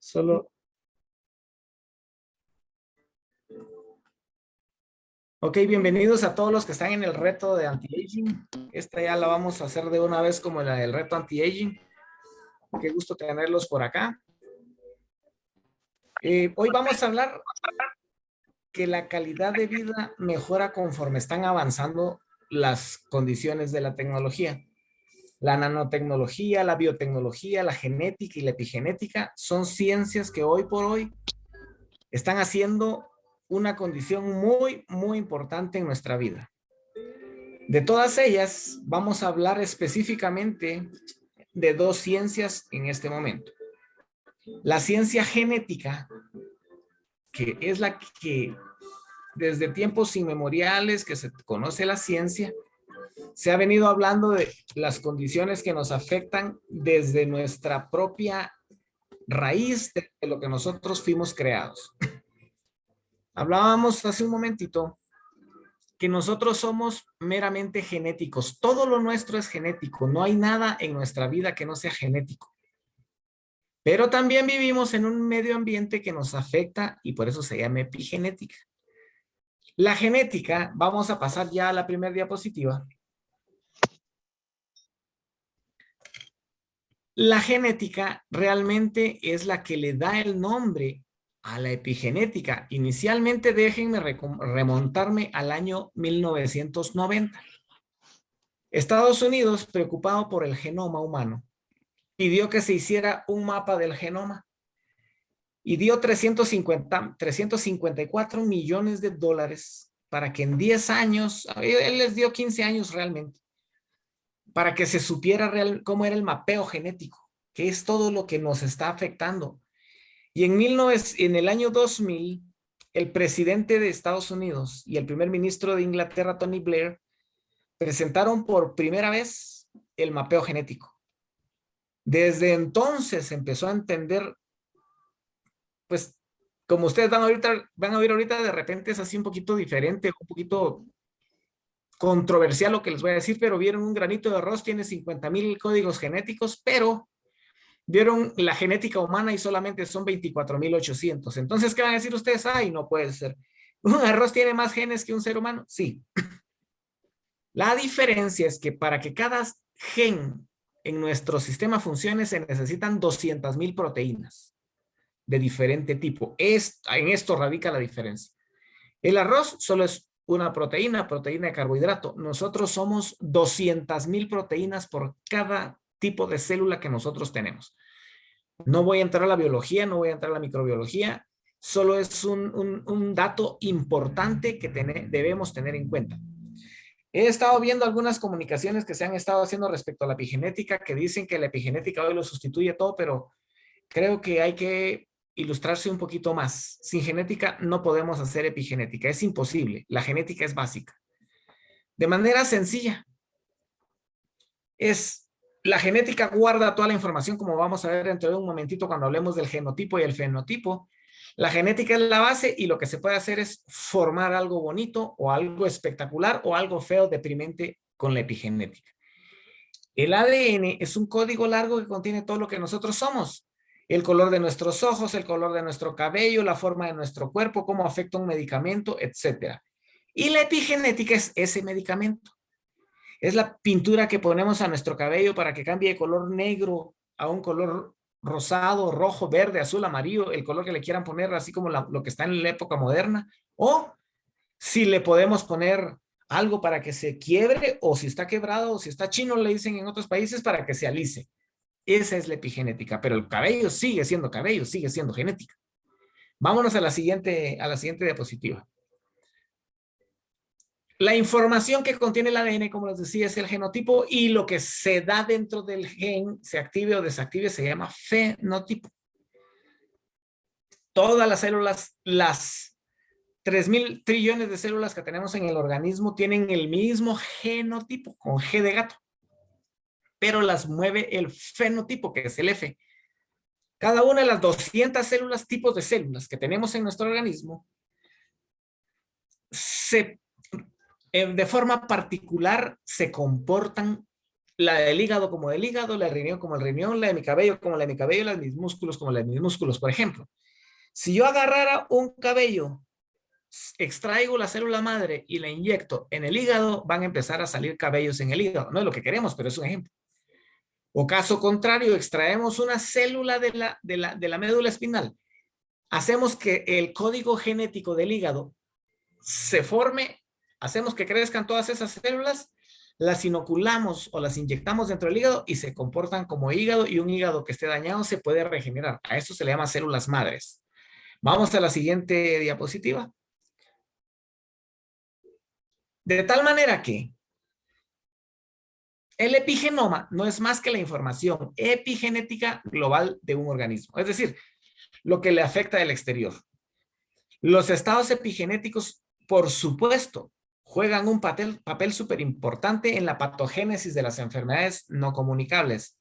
Solo. Ok, bienvenidos a todos los que están en el reto de anti-aging. Esta ya la vamos a hacer de una vez como la del reto anti-aging. Qué gusto tenerlos por acá. Hoy vamos a hablar que la calidad de vida mejora conforme están avanzando las condiciones de la tecnología. La nanotecnología, la biotecnología, la genética y la epigenética son ciencias que hoy por hoy están haciendo una condición muy, muy importante en nuestra vida. De todas ellas, vamos a hablar específicamente de dos ciencias en este momento. La ciencia genética, que es la que desde tiempos inmemoriales que se conoce la ciencia, se ha venido hablando de las condiciones que nos afectan desde nuestra propia raíz de lo que nosotros fuimos creados. Hablábamos hace un momentito que nosotros somos meramente genéticos. Todo lo nuestro es genético. No hay nada en nuestra vida que no sea genético. Pero también vivimos en un medio ambiente que nos afecta y por eso se llama epigenética. La genética, vamos a pasar ya a la primera diapositiva. La genética realmente es la que le da el nombre a la epigenética. Inicialmente déjenme remontarme al año 1990. Estados Unidos, preocupado por el genoma humano, pidió que se hiciera un mapa del genoma y dio 354 millones de dólares para que en 10 años, él les dio 15 años realmente, para que se supiera cómo era el mapeo genético, que es todo lo que nos está afectando. Y en el año 2000, el presidente de Estados Unidos y el primer ministro de Inglaterra, Tony Blair, presentaron por primera vez el mapeo genético. Desde entonces empezó a entender, pues, como ustedes van a oír ahorita, de repente es así un poquito diferente, un poquito controversial lo que les voy a decir, pero vieron un granito de arroz, tiene 50,000 códigos genéticos, pero vieron la genética humana y solamente son 24,800. Entonces, ¿qué van a decir ustedes? Ay, no puede ser. ¿Un arroz tiene más genes que un ser humano? Sí. La diferencia es que para que cada gen en nuestro sistema funcione se necesitan 200,000 proteínas de diferente tipo. En esto radica la diferencia. El arroz solo es una proteína de carbohidrato. Nosotros somos 200,000 proteínas por cada tipo de célula que nosotros tenemos. No voy a entrar a la biología, no voy a entrar a la microbiología, solo es un dato importante que debemos tener en cuenta. He estado viendo algunas comunicaciones que se han estado haciendo respecto a la epigenética, que dicen que la epigenética hoy lo sustituye todo, pero creo que hay que ilustrarse un poquito más. Sin genética no podemos hacer epigenética, es imposible. La genética es básica. De manera sencilla, la genética guarda toda la información, como vamos a ver dentro de un momentito cuando hablemos del genotipo y el fenotipo. La genética es la base y lo que se puede hacer es formar algo bonito o algo espectacular o algo feo, deprimente con la epigenética. El ADN es un código largo que contiene todo lo que nosotros somos. El color de nuestros ojos, el color de nuestro cabello, la forma de nuestro cuerpo, cómo afecta un medicamento, etc. Y la epigenética es ese medicamento. Es la pintura que ponemos a nuestro cabello para que cambie de color negro a un color rosado, rojo, verde, azul, amarillo, el color que le quieran poner, así como lo que está en la época moderna. O si le podemos poner algo para que se quiebre, o si está quebrado, o si está chino, le dicen en otros países, para que se alice. Esa es la epigenética, pero el cabello, sigue siendo genética. Vámonos a la siguiente diapositiva. La información que contiene el ADN, como les decía, es el genotipo, y lo que se da dentro del gen, se active o desactive, se llama fenotipo. Todas las células, las 3,000 trillones de células que tenemos en el organismo tienen el mismo genotipo, con G de gato, pero las mueve el fenotipo, que es el F. Cada una de las 200 células, tipos de células que tenemos en nuestro organismo, de forma particular se comportan la del hígado como del hígado, la del riñón como el riñón, la de mi cabello como la de mi cabello, la de mis músculos como la de mis músculos. Por ejemplo, si yo agarrara un cabello, extraigo la célula madre y la inyecto en el hígado, van a empezar a salir cabellos en el hígado. No es lo que queremos, pero es un ejemplo. O caso contrario, extraemos una célula de la médula espinal, hacemos que el código genético del hígado se forme, hacemos que crezcan todas esas células, las inoculamos o las inyectamos dentro del hígado y se comportan como hígado, y un hígado que esté dañado se puede regenerar. A eso se le llama células madres. Vamos a la siguiente diapositiva. De tal manera que el epigenoma no es más que la información epigenética global de un organismo, es decir, lo que le afecta del exterior. Los estados epigenéticos, por supuesto, juegan un papel súper importante en la patogénesis de las enfermedades no comunicables,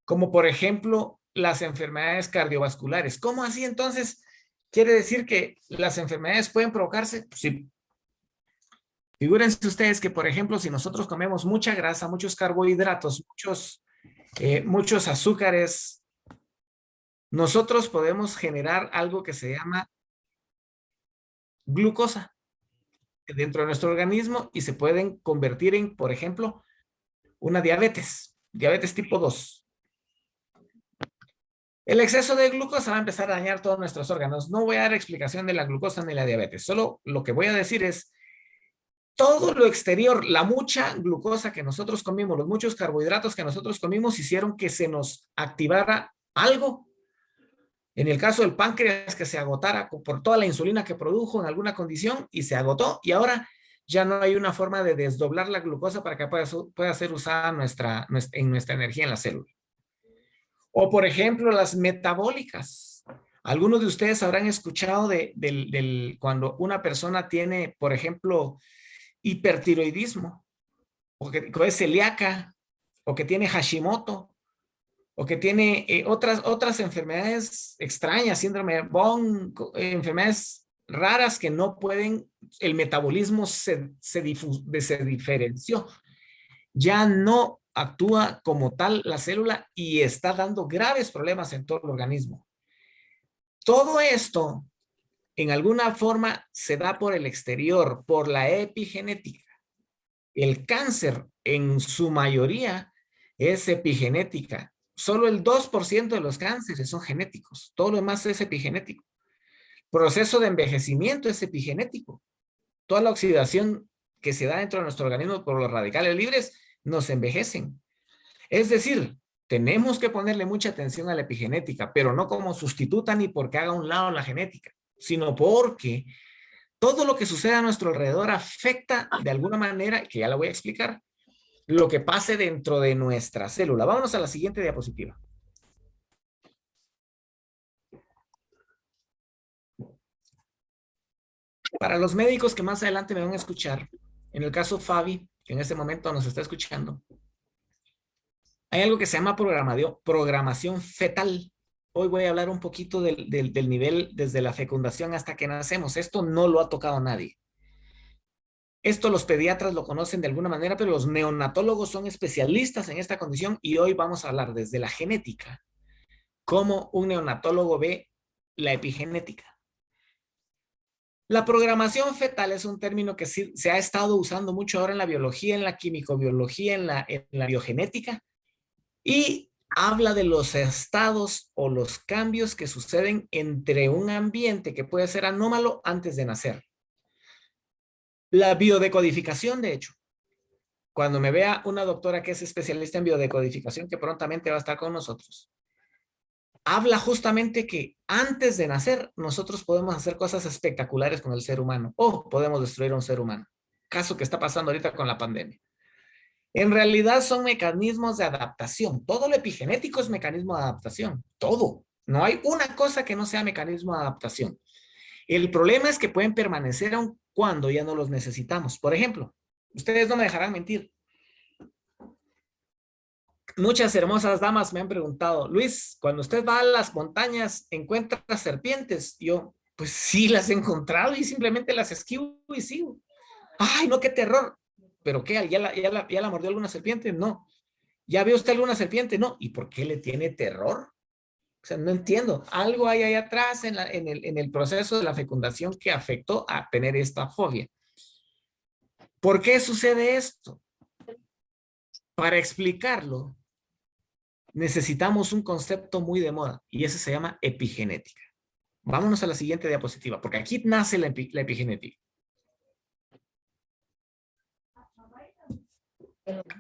como por ejemplo las enfermedades cardiovasculares. ¿Cómo así entonces? ¿Quiere decir que las enfermedades pueden provocarse? Pues sí. Figúrense ustedes que, por ejemplo, si nosotros comemos mucha grasa, muchos carbohidratos, muchos azúcares, nosotros podemos generar algo que se llama glucosa dentro de nuestro organismo y se pueden convertir en, por ejemplo, una diabetes tipo 2. El exceso de glucosa va a empezar a dañar todos nuestros órganos. No voy a dar explicación de la glucosa ni la diabetes, solo lo que voy a decir es todo lo exterior, la mucha glucosa que nosotros comimos, los muchos carbohidratos que nosotros comimos hicieron que se nos activara algo. En el caso del páncreas, que se agotara por toda la insulina que produjo en alguna condición y se agotó, y ahora ya no hay una forma de desdoblar la glucosa para que pueda ser usada en nuestra energía en la célula. O por ejemplo, las metabólicas. Algunos de ustedes habrán escuchado cuando una persona tiene, por ejemplo, hipertiroidismo, o que es celíaca, o que tiene Hashimoto, o que tiene otras enfermedades extrañas, síndrome de Bohm, enfermedades raras que no pueden, el metabolismo se diferenció. Ya no actúa como tal la célula y está dando graves problemas en todo el organismo. Todo esto, en alguna forma, se da por el exterior, por la epigenética. El cáncer, en su mayoría, es epigenética. Solo el 2% de los cánceres son genéticos. Todo lo demás es epigenético. Proceso de envejecimiento es epigenético. Toda la oxidación que se da dentro de nuestro organismo por los radicales libres nos envejecen. Es decir, tenemos que ponerle mucha atención a la epigenética, pero no como sustituta ni porque haga a un lado la genética, sino porque todo lo que sucede a nuestro alrededor afecta de alguna manera, que ya la voy a explicar, lo que pase dentro de nuestra célula. Vámonos a la siguiente diapositiva. Para los médicos que más adelante me van a escuchar, en el caso Fabi, que en este momento nos está escuchando, hay algo que se llama programación fetal. Hoy voy a hablar un poquito del nivel desde la fecundación hasta que nacemos. Esto no lo ha tocado nadie. Esto los pediatras lo conocen de alguna manera, pero los neonatólogos son especialistas en esta condición y hoy vamos a hablar desde la genética, cómo un neonatólogo ve la epigenética. La programación fetal es un término que se ha estado usando mucho ahora en la biología, en la químico-biología, en la biogenética, y habla de los estados o los cambios que suceden entre un ambiente que puede ser anómalo antes de nacer. La biodecodificación, de hecho, cuando me vea una doctora que es especialista en biodecodificación, que prontamente va a estar con nosotros, habla justamente que antes de nacer nosotros podemos hacer cosas espectaculares con el ser humano o podemos destruir a un ser humano. Caso que está pasando ahorita con la pandemia. En realidad son mecanismos de adaptación. Todo lo epigenético es mecanismo de adaptación. Todo. No hay una cosa que no sea mecanismo de adaptación. El problema es que pueden permanecer aun cuando ya no los necesitamos. Por ejemplo, ustedes no me dejarán mentir. Muchas hermosas damas me han preguntado, Luis, cuando usted va a las montañas, ¿encuentra serpientes? Yo, pues sí, las he encontrado y simplemente las esquivo y sigo. Ay, no, qué terror. ¿Pero qué? ¿Ya la mordió alguna serpiente? No. ¿Ya vio usted alguna serpiente? No. ¿Y por qué le tiene terror? O sea, no entiendo. Algo hay ahí atrás en el proceso de la fecundación que afectó a tener esta fobia. ¿Por qué sucede esto? Para explicarlo, necesitamos un concepto muy de moda y ese se llama epigenética. Vámonos a la siguiente diapositiva, porque aquí nace la epigenética.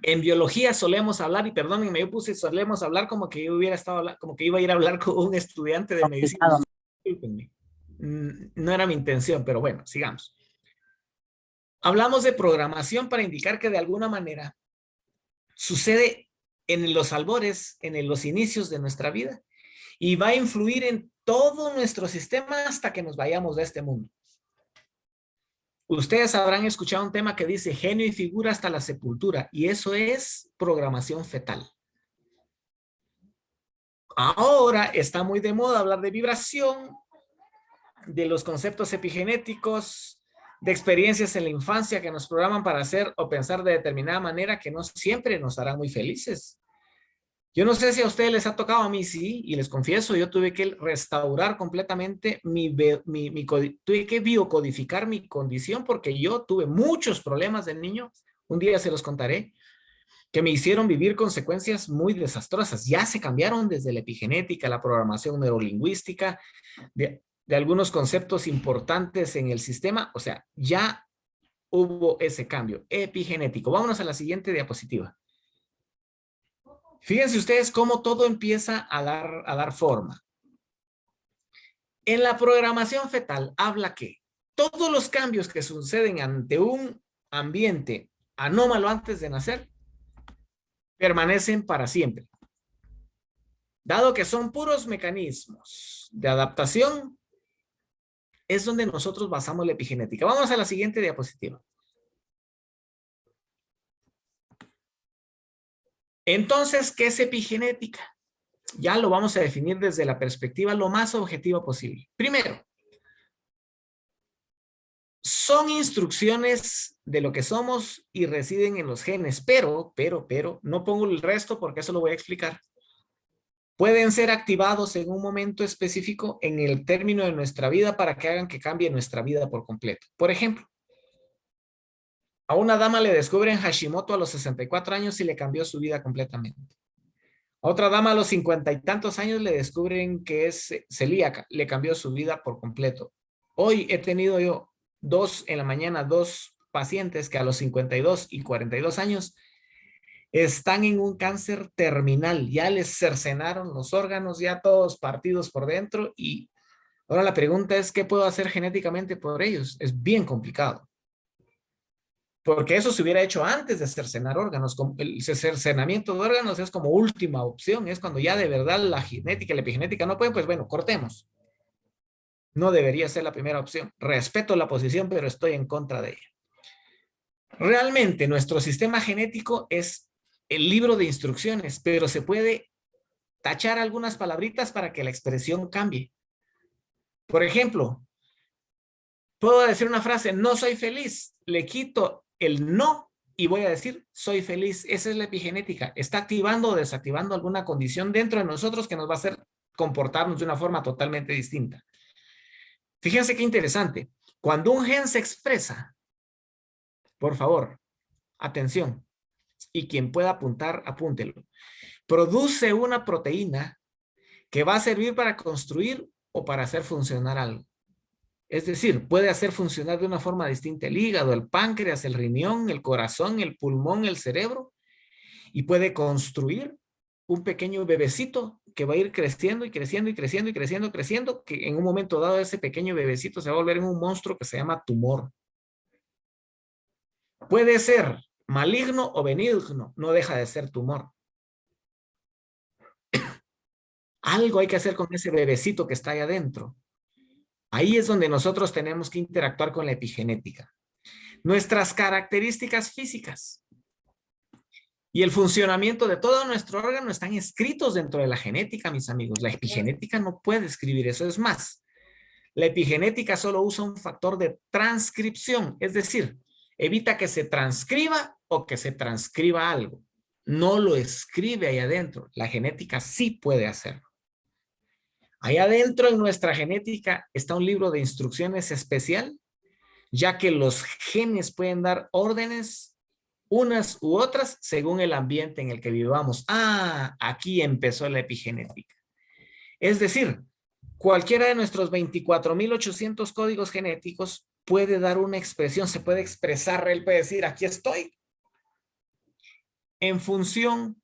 En biología solemos hablar, y perdónenme, yo puse solemos hablar como que yo hubiera estado, como que iba a ir a hablar con un estudiante de medicina. Discúlpenme. No era mi intención, pero bueno, sigamos. Hablamos de programación para indicar que de alguna manera sucede en los albores, en los inicios de nuestra vida, y va a influir en todo nuestro sistema hasta que nos vayamos de este mundo. Ustedes habrán escuchado un tema que dice genio y figura hasta la sepultura, y eso es programación fetal. Ahora está muy de moda hablar de vibración, de los conceptos epigenéticos, de experiencias en la infancia que nos programan para hacer o pensar de determinada manera que no siempre nos harán muy felices. Yo no sé si a ustedes les ha tocado, a mí sí, y les confieso, yo tuve que restaurar completamente tuve que biocodificar mi condición porque yo tuve muchos problemas de niño, un día se los contaré, que me hicieron vivir consecuencias muy desastrosas. Ya se cambiaron desde la epigenética, la programación neurolingüística, de algunos conceptos importantes en el sistema, o sea, ya hubo ese cambio epigenético. Vámonos a la siguiente diapositiva. Fíjense ustedes cómo todo empieza a dar forma. En la programación fetal habla que todos los cambios que suceden ante un ambiente anómalo antes de nacer permanecen para siempre. Dado que son puros mecanismos de adaptación, es donde nosotros basamos la epigenética. Vamos a la siguiente diapositiva. Entonces, ¿qué es epigenética? Ya lo vamos a definir desde la perspectiva lo más objetiva posible. Primero, son instrucciones de lo que somos y residen en los genes, pero, no pongo el resto porque eso lo voy a explicar. Pueden ser activados en un momento específico en el término de nuestra vida para que hagan que cambie nuestra vida por completo. Por ejemplo, a una dama le descubren Hashimoto a los 64 años y le cambió su vida completamente. A otra dama a los 50 y tantos años le descubren que es celíaca, le cambió su vida por completo. Hoy he tenido yo en la mañana, dos pacientes que a los 52 y 42 años están en un cáncer terminal, ya les cercenaron los órganos, ya todos partidos por dentro y ahora la pregunta es, ¿qué puedo hacer genéticamente por ellos? Es bien complicado. Porque eso se hubiera hecho antes de cercenar órganos. El cercenamiento de órganos es como última opción, es cuando ya de verdad la genética y la epigenética no pueden, pues bueno, cortemos. No debería ser la primera opción. Respeto la posición, pero estoy en contra de ella. Realmente nuestro sistema genético es el libro de instrucciones, pero se puede tachar algunas palabritas para que la expresión cambie. Por ejemplo, puedo decir una frase, no soy feliz, le quito el no y voy a decir, soy feliz. Esa es la epigenética. Está activando o desactivando alguna condición dentro de nosotros que nos va a hacer comportarnos de una forma totalmente distinta. Fíjense qué interesante. Cuando un gen se expresa, por favor, atención, y quien pueda apuntar, apúntelo. Produce una proteína que va a servir para construir o para hacer funcionar algo. Es decir, puede hacer funcionar de una forma distinta el hígado, el páncreas, el riñón, el corazón, el pulmón, el cerebro, y puede construir un pequeño bebecito que va a ir creciendo y creciendo y creciendo y creciendo y creciendo, que en un momento dado ese pequeño bebecito se va a volver en un monstruo que se llama tumor. Puede ser maligno o benigno, no deja de ser tumor. Algo hay que hacer con ese bebecito que está ahí adentro. Ahí es donde nosotros tenemos que interactuar con la epigenética. Nuestras características físicas y el funcionamiento de todo nuestro órgano están escritos dentro de la genética, mis amigos. La epigenética no puede escribir eso. Es más, la epigenética solo usa un factor de transcripción, es decir, evita que se transcriba o que se transcriba algo. no lo escribe ahí adentro. La genética sí puede hacerlo. Ahí adentro en nuestra genética está un libro de instrucciones especial, ya que los genes pueden dar órdenes unas u otras según el ambiente en el que vivamos. Ah, aquí empezó la epigenética. Es decir, cualquiera de nuestros 24.800 códigos genéticos puede dar una expresión, se puede expresar, él puede decir, aquí estoy, en función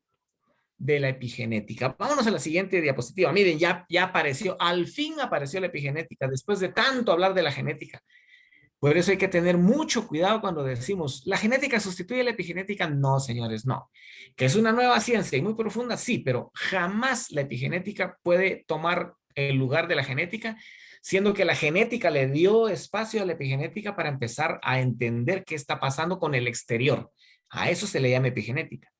de la epigenética. Vámonos a la siguiente diapositiva. Miren, ya apareció, al fin apareció la epigenética, después de tanto hablar de la genética. Por eso hay que tener mucho cuidado cuando decimos, ¿la genética sustituye a la epigenética? No, señores, no. Que es una nueva ciencia y muy profunda, sí, pero jamás la epigenética puede tomar el lugar de la genética, siendo que la genética le dio espacio a la epigenética para empezar a entender qué está pasando con el exterior. A eso se le llama epigenética.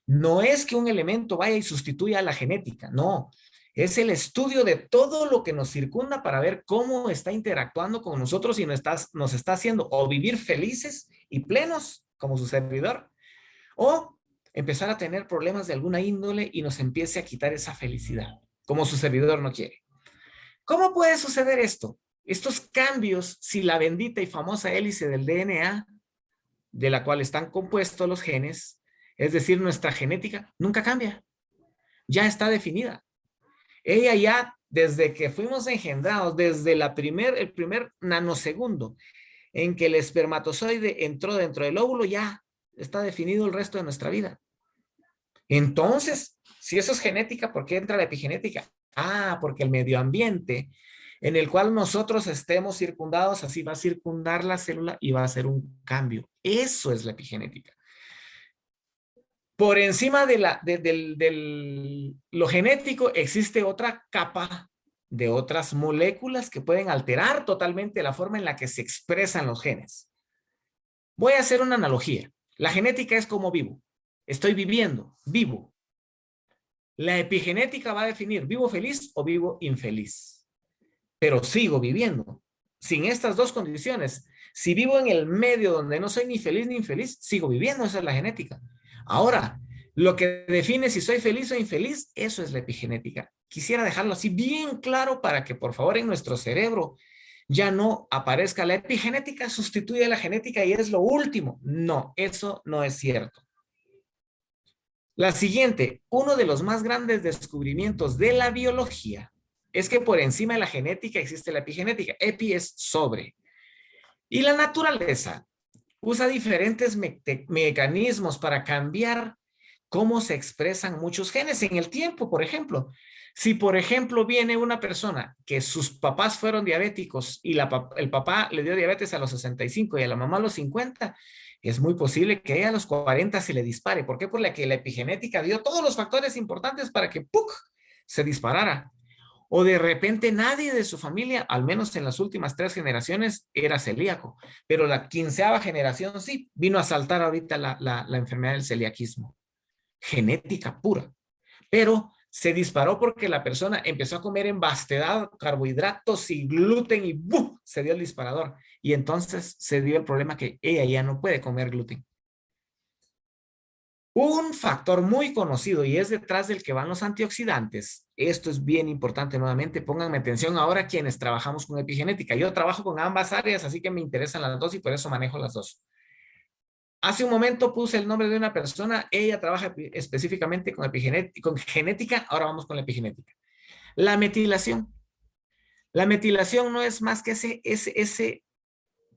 No es que un elemento vaya y sustituya a la genética, no. Es el estudio de todo lo que nos circunda para ver cómo está interactuando con nosotros y nos está haciendo o vivir felices y plenos como su servidor, o empezar a tener problemas de alguna índole y nos empiece a quitar esa felicidad, como su servidor no quiere. ¿Cómo puede suceder esto? Estos cambios, si la bendita y famosa hélice del DNA, de la cual están compuestos los genes, es decir, nuestra genética, nunca cambia. Ya está definida. Ella ya, desde que fuimos engendrados, desde el primer nanosegundo en que el espermatozoide entró dentro del óvulo, ya está definido el resto de nuestra vida. Entonces, si eso es genética, ¿por qué entra la epigenética? Ah, porque el medio ambiente en el cual nosotros estemos circundados, así va a circundar la célula y va a hacer un cambio. Eso es la epigenética. Por encima de lo genético existe otra capa de otras moléculas que pueden alterar totalmente la forma en la que se expresan los genes. Voy a hacer una analogía. La genética es como vivo. Estoy viviendo, vivo. La epigenética va a definir vivo feliz o vivo infeliz. Pero sigo viviendo. Sin estas dos condiciones, si vivo en el medio donde no soy ni feliz ni infeliz, sigo viviendo. Esa es la genética. Ahora, lo que define si soy feliz o infeliz, eso es la epigenética. Quisiera dejarlo así bien claro para que por favor en nuestro cerebro ya no aparezca la epigenética, sustituye a la genética y es lo último. No, eso no es cierto. La siguiente, uno de los más grandes descubrimientos de la biología es que por encima de la genética existe la epigenética. Epi es sobre. Y la naturaleza usa diferentes mecanismos para cambiar cómo se expresan muchos genes en el tiempo, por ejemplo. Si, por ejemplo, viene una persona que sus papás fueron diabéticos y el papá le dio diabetes a los 65 y a la mamá a los 50, es muy posible que ella a los 40 se le dispare. ¿Por qué? Por la que la epigenética dio todos los factores importantes para que ¡puc! Se disparara. O de repente nadie de su familia, al menos en las últimas 3 generaciones, era celíaco. Pero la 15ª generación sí, vino a saltar ahorita la enfermedad del celiaquismo. Genética pura. Pero se disparó porque la persona empezó a comer en vastedad carbohidratos y gluten y ¡buf! Se dio el disparador. Y entonces se dio el problema que ella ya no puede comer gluten. Un factor muy conocido y es detrás del que van los antioxidantes. Esto es bien importante nuevamente. Pónganme atención ahora quienes trabajamos con epigenética. Yo trabajo con ambas áreas, así que me interesan las dos y por eso manejo las dos. Hace un momento puse el nombre de una persona. Ella trabaja específicamente con genética. Ahora vamos con la epigenética. La metilación. La metilación no es más que ese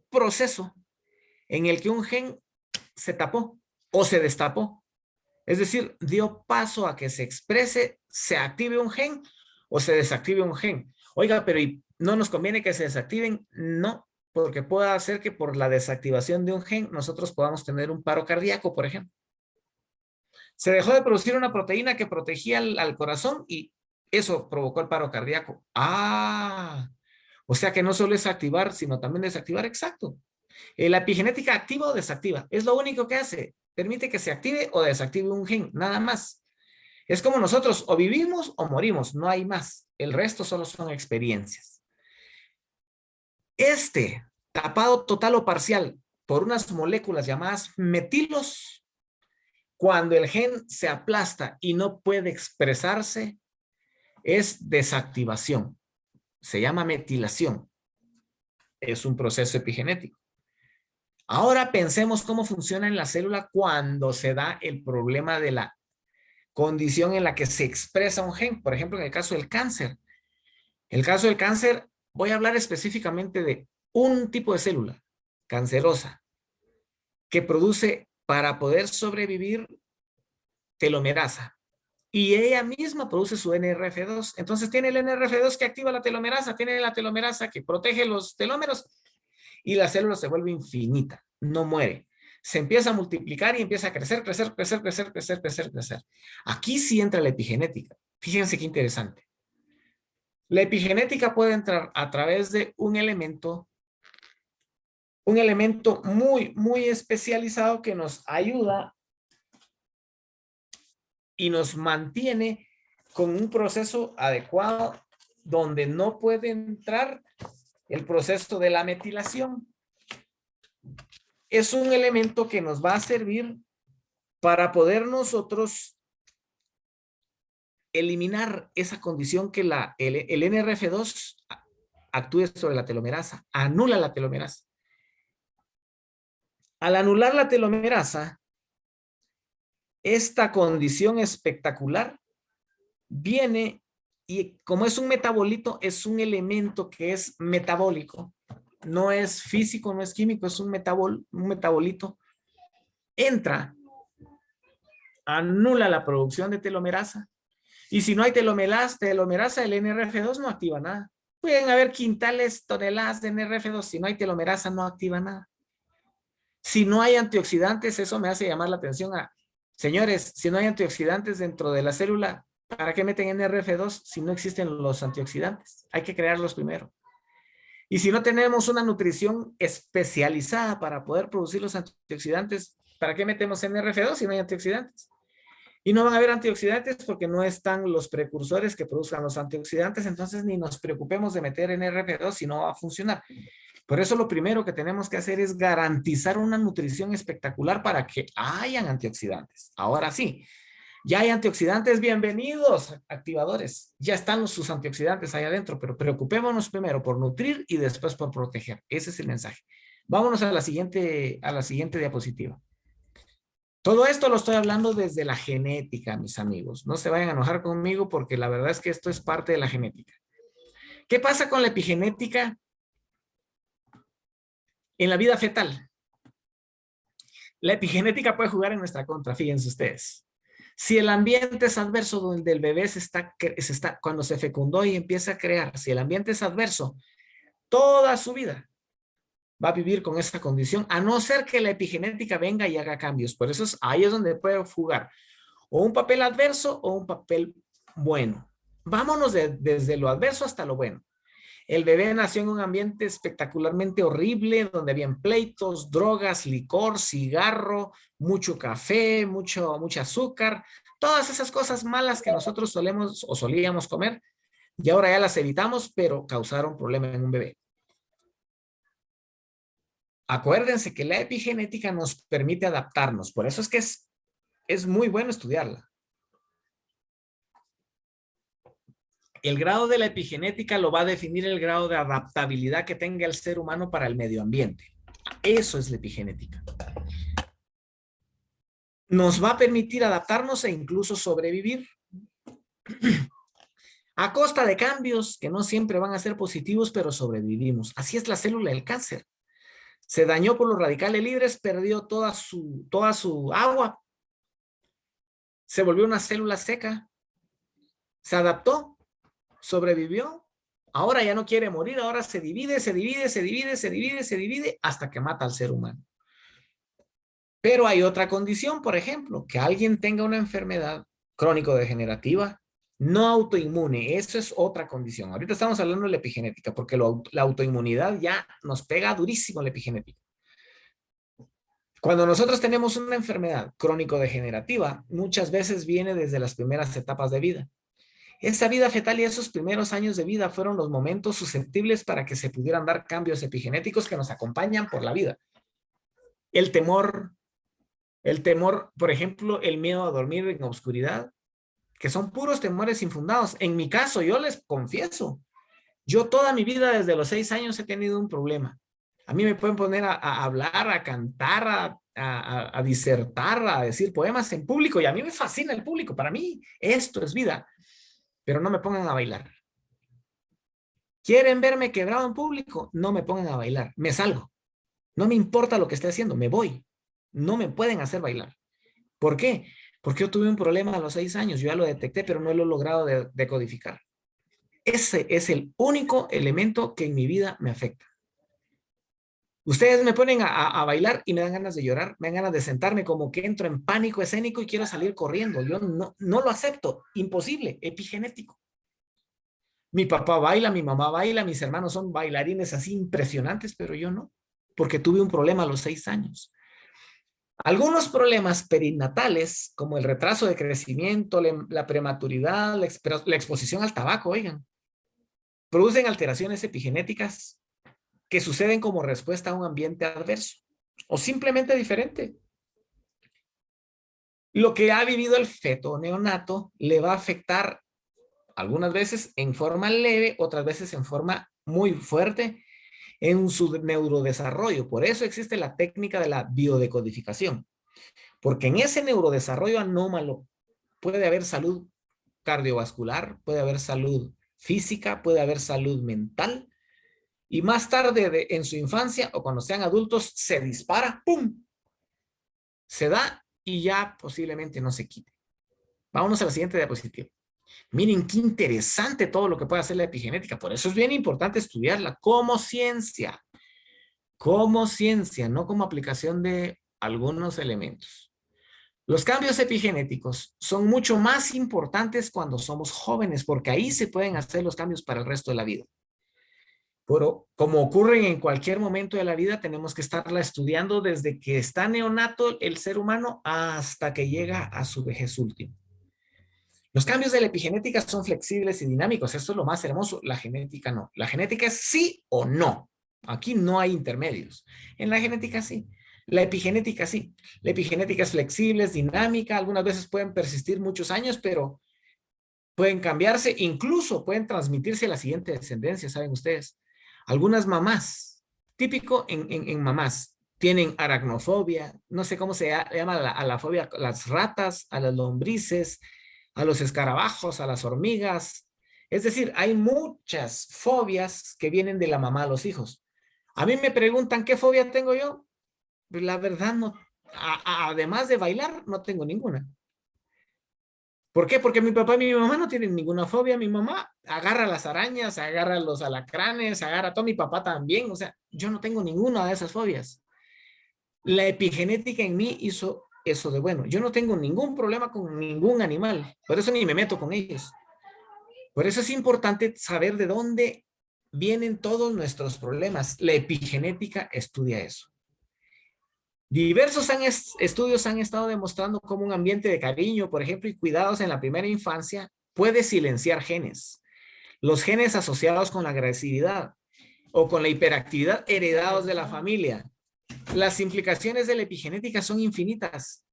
proceso en el que un gen se tapó o se destapó. Es decir, dio paso a que se exprese, se active un gen o se desactive un gen. Oiga, pero ¿no nos conviene que se desactiven? No, porque puede hacer que por la desactivación de un gen nosotros podamos tener un paro cardíaco, por ejemplo. Se dejó de producir una proteína que protegía al corazón y eso provocó el paro cardíaco. Ah, o sea que no solo es activar, sino también desactivar, exacto. La epigenética activa o desactiva, es lo único que hace. Permite que se active o desactive un gen, nada más. Es como nosotros, o vivimos o morimos, no hay más. El resto solo son experiencias. Este tapado total o parcial por unas moléculas llamadas metilos Cuando el gen se aplasta y no puede expresarse, es desactivación. Se llama metilación. Es un proceso epigenético. Ahora pensemos cómo funciona en la célula cuando se da el problema de la condición en la que se expresa un gen. Por ejemplo, en el caso del cáncer. En el caso del cáncer, voy a hablar específicamente de un tipo de célula cancerosa que produce, para poder sobrevivir, telomerasa. Y ella misma produce su NRF2. Entonces tiene el NRF2 que activa la telomerasa, tiene la telomerasa que protege los telómeros y la célula se vuelve infinita, no muere. Se empieza a multiplicar y empieza a crecer, crecer, crecer, crecer, crecer, crecer, crecer. Aquí sí entra la epigenética. Fíjense qué interesante. La epigenética puede entrar a través de un elemento muy, muy especializado que nos ayuda y nos mantiene con un proceso adecuado donde no puede entrar el proceso de la metilación. Es un elemento que nos va a servir para poder nosotros eliminar esa condición que el NRF2 actúe sobre la telomerasa, anula la telomerasa. Al anular la telomerasa, esta condición espectacular viene y como es un metabolito, es un elemento que es metabólico, no es físico, no es químico, es un metabolito, entra, anula la producción de telomerasa y si no hay telomerasa, el NRF2 no activa nada. Pueden haber quintales, toneladas de NRF2, si no hay telomerasa no activa nada. Si no hay antioxidantes, eso me hace llamar la atención a, señores, si no hay antioxidantes dentro de la célula, ¿para qué meten NRF2 si no existen los antioxidantes? Hay que crearlos primero. Y si no tenemos una nutrición especializada para poder producir los antioxidantes, ¿para qué metemos NRF2 si no hay antioxidantes? Y no van a haber antioxidantes porque no están los precursores que produzcan los antioxidantes, entonces ni nos preocupemos de meter NRF2 si no va a funcionar. Por eso lo primero que tenemos que hacer es garantizar una nutrición espectacular para que hayan antioxidantes. Ahora sí, ya hay antioxidantes, bienvenidos, activadores. Ya están sus antioxidantes ahí adentro, pero preocupémonos primero por nutrir y después por proteger. Ese es el mensaje. Vámonos a la siguiente diapositiva. Todo esto lo estoy hablando desde la genética, mis amigos. No se vayan a enojar conmigo porque la verdad es que esto es parte de la genética. ¿Qué pasa con la epigenética en la vida fetal? La epigenética puede jugar en nuestra contra, fíjense ustedes. Si el ambiente es adverso donde el bebé cuando se fecundó y empieza a crear, si el ambiente es adverso, toda su vida va a vivir con esa condición, a no ser que la epigenética venga y haga cambios. Por eso ahí es donde puede jugar o un papel adverso o un papel bueno. Vámonos desde lo adverso hasta lo bueno. El bebé nació en un ambiente espectacularmente horrible, donde habían pleitos, drogas, licor, cigarro, mucho café, mucho azúcar, todas esas cosas malas que nosotros solíamos comer y ahora ya las evitamos, pero causaron problema en un bebé. Acuérdense que la epigenética nos permite adaptarnos, por eso es que es muy bueno estudiarla. El grado de la epigenética lo va a definir el grado de adaptabilidad que tenga el ser humano para el medio ambiente. Eso es la epigenética. Nos va a permitir adaptarnos e incluso sobrevivir. A costa de cambios que no siempre van a ser positivos, pero sobrevivimos. Así es la célula del cáncer. Se dañó por los radicales libres, perdió toda su agua. Se volvió una célula seca. Se adaptó. Sobrevivió, ahora ya no quiere morir, ahora se divide hasta que mata al ser humano. Pero hay otra condición, por ejemplo, que alguien tenga una enfermedad crónico-degenerativa no autoinmune, eso es otra condición. Ahorita estamos hablando de la epigenética, porque la autoinmunidad ya nos pega durísimo la epigenética. Cuando nosotros tenemos una enfermedad crónico-degenerativa, muchas veces viene desde las primeras etapas de vida. Esa vida fetal y esos primeros años de vida fueron los momentos susceptibles para que se pudieran dar cambios epigenéticos que nos acompañan por la vida. El temor, El temor, por ejemplo, el miedo a dormir en oscuridad, que son puros temores infundados. En mi caso, yo les confieso, yo toda mi vida desde los 6 años he tenido un problema. A mí me pueden poner a hablar, a cantar, a disertar, a decir poemas en público y a mí me fascina el público. Para mí esto es vida, pero no me pongan a bailar. ¿Quieren verme quebrado en público? No me pongan a bailar, me salgo. No me importa lo que esté haciendo, me voy. No me pueden hacer bailar. ¿Por qué? Porque yo tuve un problema a los 6 años, yo ya lo detecté, pero no lo he logrado decodificar. Ese es el único elemento que en mi vida me afecta. Ustedes me ponen a bailar y me dan ganas de llorar, me dan ganas de sentarme como que entro en pánico escénico y quiero salir corriendo. Yo no lo acepto, imposible, epigenético. Mi papá baila, mi mamá baila, mis hermanos son bailarines así impresionantes, pero yo no, porque tuve un problema a los 6 años. Algunos problemas perinatales, como el retraso de crecimiento, la prematuridad, la exposición al tabaco, oigan, producen alteraciones epigenéticas que suceden como respuesta a un ambiente adverso o simplemente diferente. Lo que ha vivido el feto neonato le va a afectar algunas veces en forma leve, otras veces en forma muy fuerte en su neurodesarrollo. Por eso existe la técnica de la biodecodificación, porque en ese neurodesarrollo anómalo puede haber salud cardiovascular, puede haber salud física, puede haber salud mental, y más tarde en su infancia o cuando sean adultos se dispara, ¡pum! Se da y ya posiblemente no se quite. Vámonos a la siguiente diapositiva. Miren qué interesante todo lo que puede hacer la epigenética. Por eso es bien importante estudiarla como ciencia, no como aplicación de algunos elementos. Los cambios epigenéticos son mucho más importantes cuando somos jóvenes, porque ahí se pueden hacer los cambios para el resto de la vida. Pero como ocurren en cualquier momento de la vida, tenemos que estarla estudiando desde que está neonato el ser humano hasta que llega a su vejez última. Los cambios de la epigenética son flexibles y dinámicos. Esto es lo más hermoso. La genética no. La genética es sí o no. Aquí no hay intermedios. En la genética sí. La epigenética sí. La epigenética es flexible, es dinámica. Algunas veces pueden persistir muchos años, pero pueden cambiarse. Incluso pueden transmitirse a la siguiente descendencia, ¿saben ustedes? Algunas mamás, típico en mamás, tienen aracnofobia. No sé cómo se llama a la fobia, a las ratas, a las lombrices, a los escarabajos, a las hormigas. Es decir, hay muchas fobias que vienen de la mamá a los hijos. A mí me preguntan qué fobia tengo yo. Pues la verdad, no, además de bailar, no tengo ninguna. ¿Por qué? Porque mi papá y mi mamá no tienen ninguna fobia. Mi mamá agarra las arañas, agarra los alacranes, agarra todo. Mi papá también. O sea, yo no tengo ninguna de esas fobias. La epigenética en mí hizo eso de bueno. Yo no tengo ningún problema con ningún animal. Por eso ni me meto con ellos. Por eso es importante saber de dónde vienen todos nuestros problemas. La epigenética estudia eso. Diversos estudios han estado demostrando cómo un ambiente de cariño, por ejemplo, y cuidados en la primera infancia puede silenciar genes. Los genes asociados con la agresividad o con la hiperactividad heredados de la familia. Las implicaciones de la epigenética son infinitas.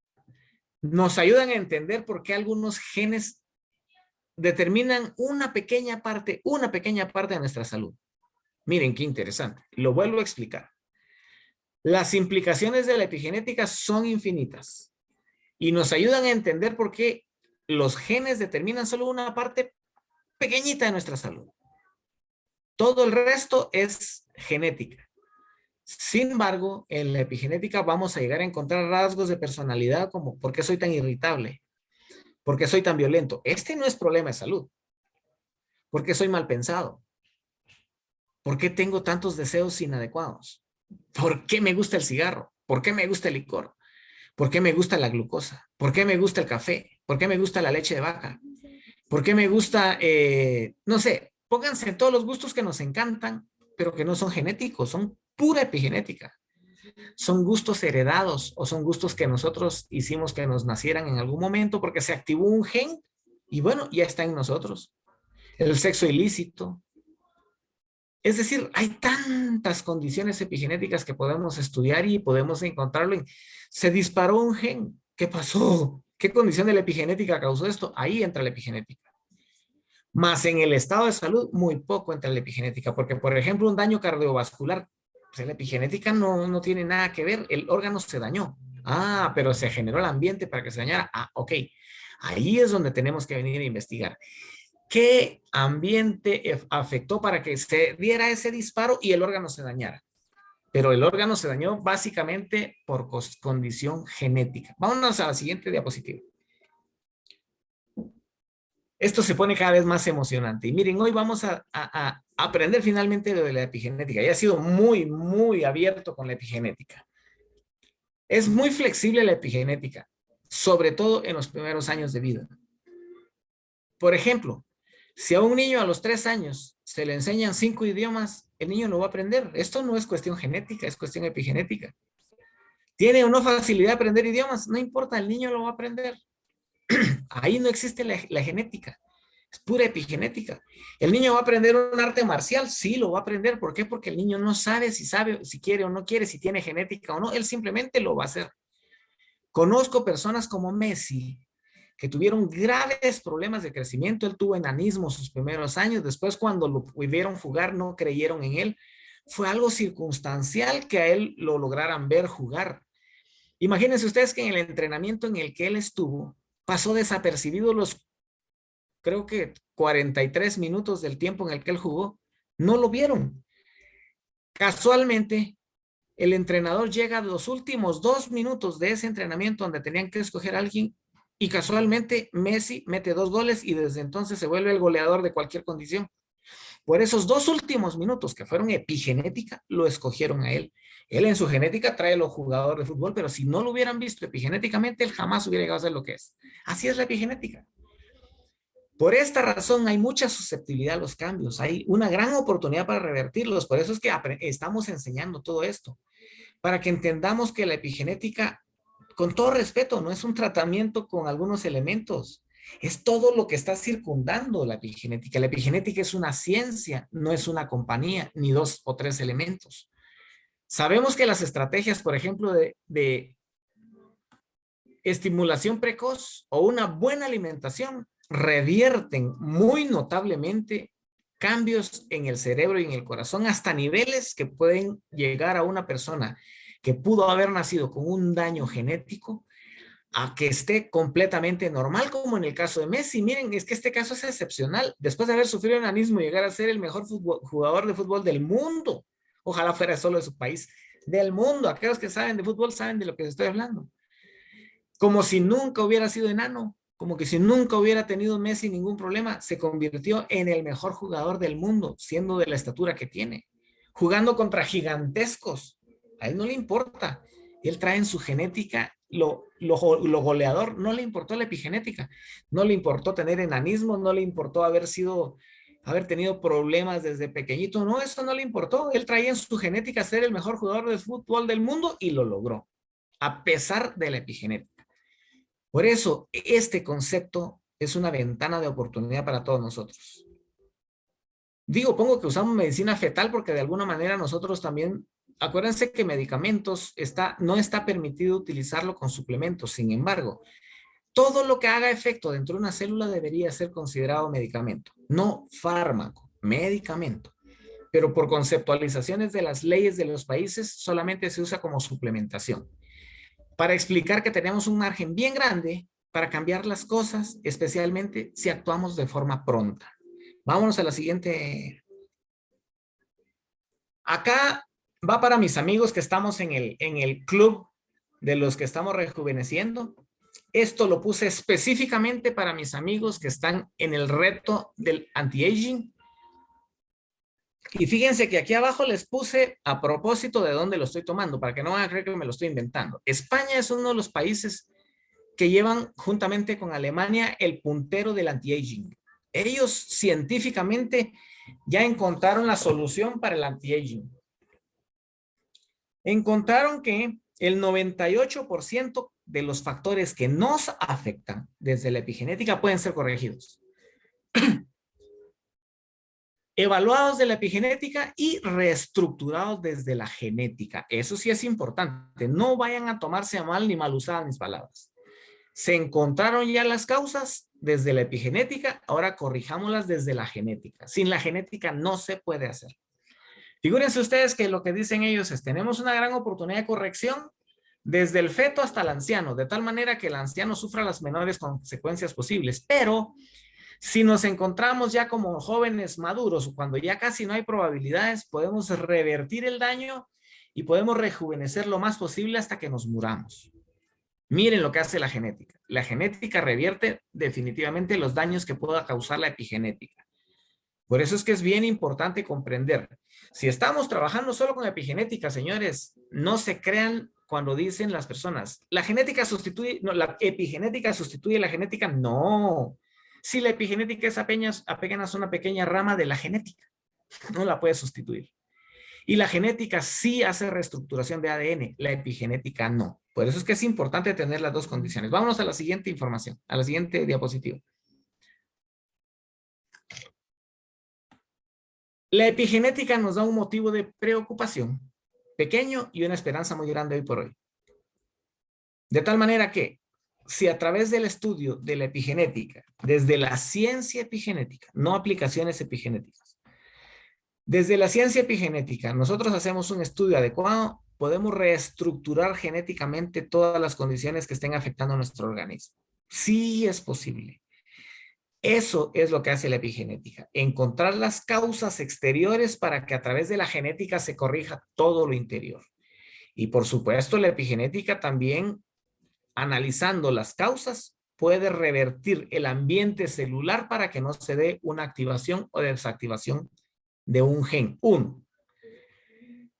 Nos ayudan a entender por qué algunos genes determinan una pequeña parte de nuestra salud. Miren qué interesante. Lo vuelvo a explicar. Las implicaciones de la epigenética son infinitas y nos ayudan a entender por qué los genes determinan solo una parte pequeñita de nuestra salud. Todo el resto es genética. Sin embargo, en la epigenética vamos a llegar a encontrar rasgos de personalidad como ¿por qué soy tan irritable? ¿Por qué soy tan violento? Este no es problema de salud. ¿Por qué soy mal pensado? ¿Por qué tengo tantos deseos inadecuados? ¿Por qué me gusta el cigarro? ¿Por qué me gusta el licor? ¿Por qué me gusta la glucosa? ¿Por qué me gusta el café? ¿Por qué me gusta la leche de vaca? ¿Por qué me gusta, no sé, pónganse todos los gustos que nos encantan, pero que no son genéticos, son pura epigenética. Son gustos heredados o son gustos que nosotros hicimos que nos nacieran en algún momento porque se activó un gen y bueno, ya está en nosotros. El sexo ilícito, Es decir, hay tantas condiciones epigenéticas que podemos estudiar y podemos encontrarlo se disparó un gen. ¿Qué pasó? ¿Qué condición de la epigenética causó esto? Ahí entra la epigenética. Más en el estado de salud, muy poco entra la epigenética, porque por ejemplo un daño cardiovascular, pues la epigenética no tiene nada que ver, el órgano se dañó. Ah, pero se generó el ambiente para que se dañara. Ah, ok. Ahí es donde tenemos que venir a investigar. ¿Qué ambiente afectó para que se diera ese disparo y el órgano se dañara? Pero el órgano se dañó básicamente por condición genética. Vámonos a la siguiente diapositiva. Esto se pone cada vez más emocionante. Y miren, hoy vamos a aprender finalmente lo de la epigenética. Ya ha sido muy abierto con la epigenética. Es muy flexible la epigenética, sobre todo en los primeros años de vida. Por ejemplo, si a un niño a los 3 años se le enseñan 5 idiomas, el niño lo va a aprender. Esto no es cuestión genética, es cuestión epigenética. ¿Tiene o no facilidad de aprender idiomas? No importa, el niño lo va a aprender. Ahí no existe la genética, es pura epigenética. ¿El niño va a aprender un arte marcial? Sí, lo va a aprender. ¿Por qué? Porque el niño no sabe, si quiere o no quiere, si tiene genética o no, él simplemente lo va a hacer. Conozco personas como Messi, que tuvieron graves problemas de crecimiento. Él tuvo enanismo sus primeros años. Después, cuando lo pudieron jugar, no creyeron en él. Fue algo circunstancial que a él lo lograran ver jugar. Imagínense ustedes que en el entrenamiento en el que él estuvo, pasó desapercibido los, creo que 43 minutos del tiempo en el que él jugó. No lo vieron. Casualmente, el entrenador llega a los últimos 2 minutos de ese entrenamiento donde tenían que escoger a alguien y casualmente Messi mete 2 goles y desde entonces se vuelve el goleador de cualquier condición. Por esos 2 últimos minutos que fueron epigenética, lo escogieron a él. Él en su genética trae los jugadores de fútbol, pero si no lo hubieran visto epigenéticamente, él jamás hubiera llegado a ser lo que es. Así es la epigenética. Por esta razón hay mucha susceptibilidad a los cambios, hay una gran oportunidad para revertirlos, por eso es que estamos enseñando todo esto, para que entendamos que la epigenética, con todo respeto, no es un tratamiento con algunos elementos, es todo lo que está circundando la epigenética. La epigenética es una ciencia, no es una compañía, ni 2 o 3 elementos. Sabemos que las estrategias, por ejemplo, de estimulación precoz o una buena alimentación revierten muy notablemente cambios en el cerebro y en el corazón hasta niveles que pueden llegar a una persona que pudo haber nacido con un daño genético a que esté completamente normal, como en el caso de Messi. Miren, es que este caso es excepcional. Después de haber sufrido enanismo y llegar a ser el mejor jugador de fútbol del mundo, ojalá fuera solo de su país, del mundo. Aquellos que saben de fútbol saben de lo que estoy hablando. Como si nunca hubiera sido enano, como que si nunca hubiera tenido Messi ningún problema, se convirtió en el mejor jugador del mundo, siendo de la estatura que tiene, jugando contra gigantescos. A él no le importa. Él trae en su genética lo goleador, no le importó la epigenética, no le importó tener enanismo, no le importó haber tenido problemas desde pequeñito, no, eso no le importó. Él traía en su genética ser el mejor jugador de fútbol del mundo y lo logró, a pesar de la epigenética. Por eso, este concepto es una ventana de oportunidad para todos nosotros. Pongo que usamos medicina fetal porque de alguna manera nosotros también, acuérdense que medicamentos no está permitido utilizarlo con suplementos. Sin embargo, todo lo que haga efecto dentro de una célula debería ser considerado medicamento, no fármaco, medicamento. Pero por conceptualizaciones de las leyes de los países solamente se usa como suplementación, para explicar que tenemos un margen bien grande para cambiar las cosas, especialmente si actuamos de forma pronta. Vámonos a la siguiente. Acá va para mis amigos que estamos en el club de los que estamos rejuveneciendo. Esto lo puse específicamente para mis amigos que están en el reto del anti-aging. Y fíjense que aquí abajo les puse a propósito de dónde lo estoy tomando, para que no van a creer que me lo estoy inventando. España es uno de los países que llevan juntamente con Alemania el puntero del anti-aging. Ellos científicamente ya encontraron la solución para el anti-aging. Encontraron que el 98% de los factores que nos afectan desde la epigenética pueden ser corregidos. evaluados de la epigenética y reestructurados desde la genética. Eso sí es importante. No vayan a tomarse a mal ni mal usadas mis palabras. Se encontraron ya las causas desde la epigenética, ahora corrijámoslas desde la genética. Sin la genética no se puede hacer. Figúrense ustedes que lo que dicen ellos es, tenemos una gran oportunidad de corrección desde el feto hasta el anciano, de tal manera que el anciano sufra las menores consecuencias posibles, pero si nos encontramos ya como jóvenes maduros, cuando ya casi no hay probabilidades, podemos revertir el daño y podemos rejuvenecer lo más posible hasta que nos muramos. Miren lo que hace la genética. La genética revierte definitivamente los daños que pueda causar la epigenética. Por eso es que es bien importante comprender. Si estamos trabajando solo con epigenética, señores, no se crean cuando dicen las personas, la genética sustituye, no, la epigenética sustituye la genética. No. Si la epigenética es apenas una pequeña rama de la genética, no la puede sustituir. Y la genética sí hace reestructuración de ADN, la epigenética no. Por eso es que es importante tener las dos condiciones. Vámonos a la siguiente información, a la siguiente diapositiva. La epigenética nos da un motivo de preocupación pequeño y una esperanza muy grande hoy por hoy. De tal manera que si a través del estudio de la epigenética, desde la ciencia epigenética, no aplicaciones epigenéticas, desde la ciencia epigenética nosotros hacemos un estudio adecuado, podemos reestructurar genéticamente todas las condiciones que estén afectando a nuestro organismo. Sí es posible. Eso es lo que hace la epigenética, encontrar las causas exteriores para que a través de la genética se corrija todo lo interior. Y por supuesto, la epigenética también, analizando las causas, puede revertir el ambiente celular para que no se dé una activación o desactivación de un gen.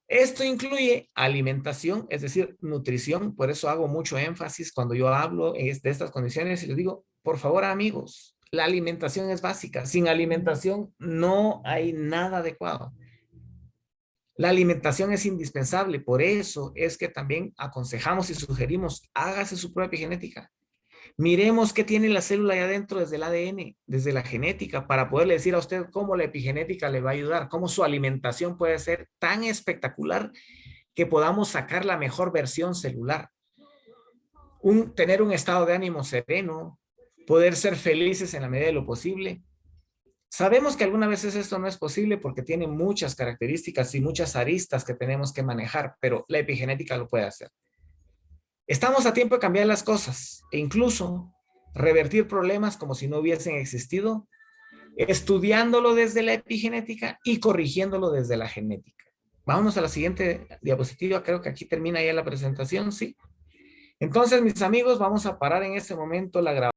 Esto incluye alimentación, es decir, nutrición. Por eso hago mucho énfasis cuando yo hablo de estas condiciones y les digo, por favor, amigos, la alimentación es básica. Sin alimentación no hay nada adecuado. La alimentación es indispensable. Por eso es que también aconsejamos y sugerimos, hágase su propia genética. Miremos qué tiene la célula ahí adentro desde el ADN, desde la genética, para poderle decir a usted cómo la epigenética le va a ayudar, cómo su alimentación puede ser tan espectacular que podamos sacar la mejor versión celular. Tener un estado de ánimo sereno, poder ser felices en la medida de lo posible. Sabemos que algunas veces esto no es posible porque tiene muchas características y muchas aristas que tenemos que manejar, pero la epigenética lo puede hacer. Estamos a tiempo de cambiar las cosas e incluso revertir problemas como si no hubiesen existido, estudiándolo desde la epigenética y corrigiéndolo desde la genética. Vámonos a la siguiente diapositiva. Creo que aquí termina ya la presentación, ¿sí? Entonces, mis amigos, vamos a parar en este momento la grabación.